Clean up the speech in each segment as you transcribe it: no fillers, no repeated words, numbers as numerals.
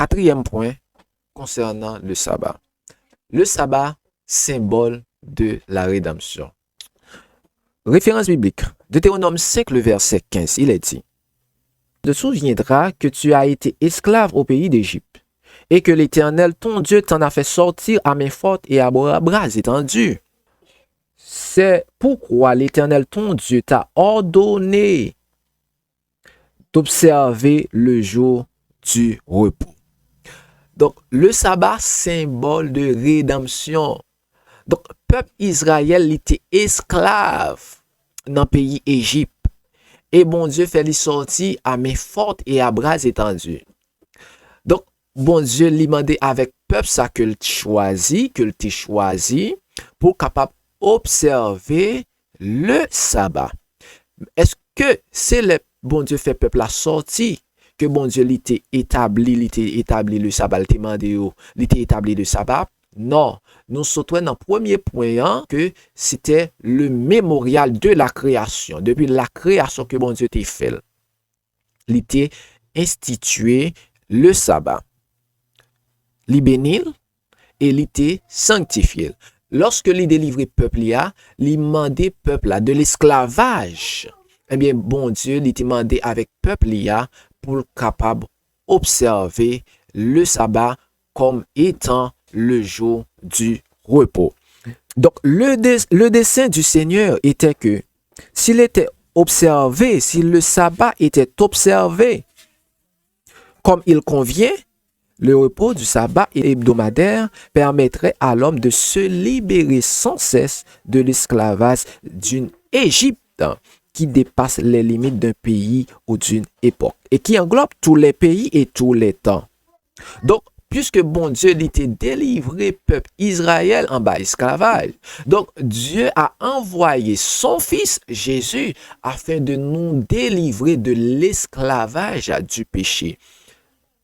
quatrième point concernant le sabbat. Le sabbat, symbole de la rédemption. Référence biblique. Deutéronome 5, le verset 15, il est dit: te souviendras que tu as été esclave au pays d'Égypte, et que l'Éternel, ton Dieu, t'en a fait sortir à main forte et à bras étendus. C'est pourquoi l'Éternel, ton Dieu, t'a ordonné d'observer le jour du repos. Donc, le sabbat, symbole de rédemption. Donc, peuple Israël était esclave dans le pays Égypte. Et bon Dieu fait les sortir à main forte et à bras étendus. Donc, bon Dieu lui demandé avec peuple ça que le choisi, pour capable observer le sabbat. Est-ce que c'est le bon Dieu fait peuple la sortie que bon Dieu l'était établi le sabbat, l'était établi le sabbat? Non, nous sautons dans le premier point que c'était le mémorial de la création. Depuis la création que bon Dieu t'a fait, il était institué le sabbat. Il bénit et il était sanctifié. Lorsque il délivrait peuple, il demandait peuple de l'esclavage. Eh bien, bon Dieu, il demandé avec peuple pour capable observer le sabbat comme étant le jour du repos. Donc, le dessein du Seigneur était que s'il était observé, si le sabbat était observé comme il convient, le repos du sabbat hebdomadaire permettrait à l'homme de se libérer sans cesse de l'esclavage d'une Égypte qui dépasse les limites d'un pays ou d'une époque et qui englobe tous les pays et tous les temps. Donc, puisque bon Dieu l'était délivré peuple Israël en bas esclavage. Donc Dieu a envoyé son fils Jésus afin de nous délivrer de l'esclavage du péché.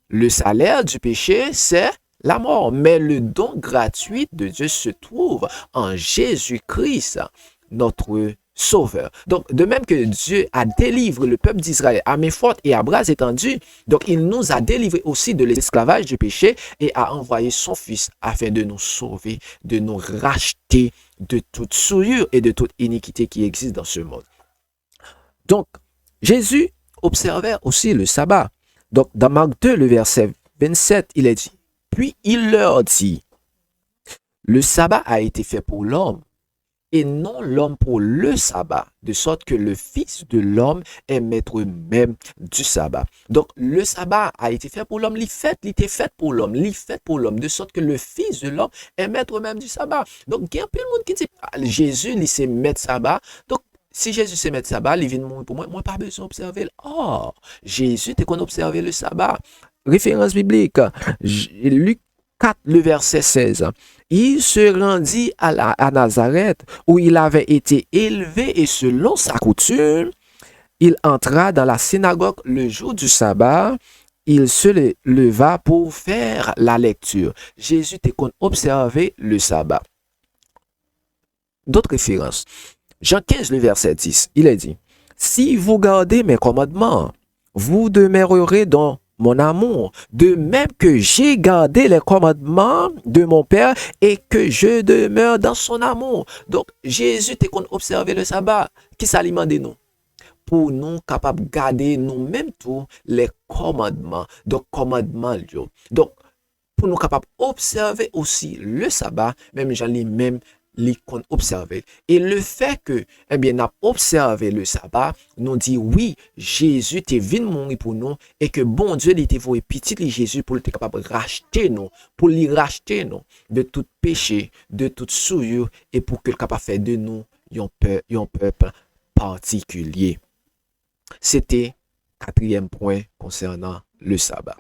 Le salaire du péché, c'est la mort, mais le don gratuit de Dieu se trouve en Jésus-Christ, notre Sauveur. Donc, de même que Dieu a délivré le peuple d'Israël à main forte et à bras étendus, donc il nous a délivrés aussi de l'esclavage du péché et a envoyé son Fils afin de nous sauver, de nous racheter de toute souillure et de toute iniquité qui existe dans ce monde. Donc, Jésus observait aussi le sabbat. Donc, dans Marc 2, le verset 27, il est dit: puis il leur dit, le sabbat a été fait pour l'homme, et non l'homme pour le sabbat, de sorte que le Fils de l'homme est maître même du sabbat. Donc, le sabbat a été fait pour l'homme, il était fait pour l'homme, de sorte que le Fils de l'homme est maître même du sabbat. Donc, il y a un peu de monde qui dit, Jésus, il s'est maître sabbat, donc, si Jésus s'est maître sabbat, il vient mourir pour moi, pas besoin d'observer. Oh, Jésus, t'es qu'on observe le sabbat. Référence biblique, Luc 4, le verset 16. Il se rendit à Nazareth, où il avait été élevé, et selon sa coutume, il entra dans la synagogue le jour du sabbat. Il se leva pour faire la lecture. Jésus était qu'on observait le sabbat. D'autres références. Jean 15, le verset 10, il est dit: si vous gardez mes commandements, vous demeurerez dans mon amour, de même que j'ai gardé les commandements de mon Père et que je demeure dans son amour. Donc, Jésus était qu'on observait le sabbat, qui s'alimente de nous, pour nous capables de garder nous-mêmes tous les commandements. Donc, commandements. Donc, pour nous capables d'observer aussi le sabbat, même j'en ai même qu'on observe. Et le fait que, eh bien, n'a observé le sabbat, nous dit oui, Jésus t'est venu mourir pour nous et que bon Dieu l'était voué petit Jésus pour être capable de racheter nous, pour lui racheter nous de tout péché, de toute souillure et pour qu'il capable de faire de nous un peuple particulier. C'était quatrième point concernant le sabbat.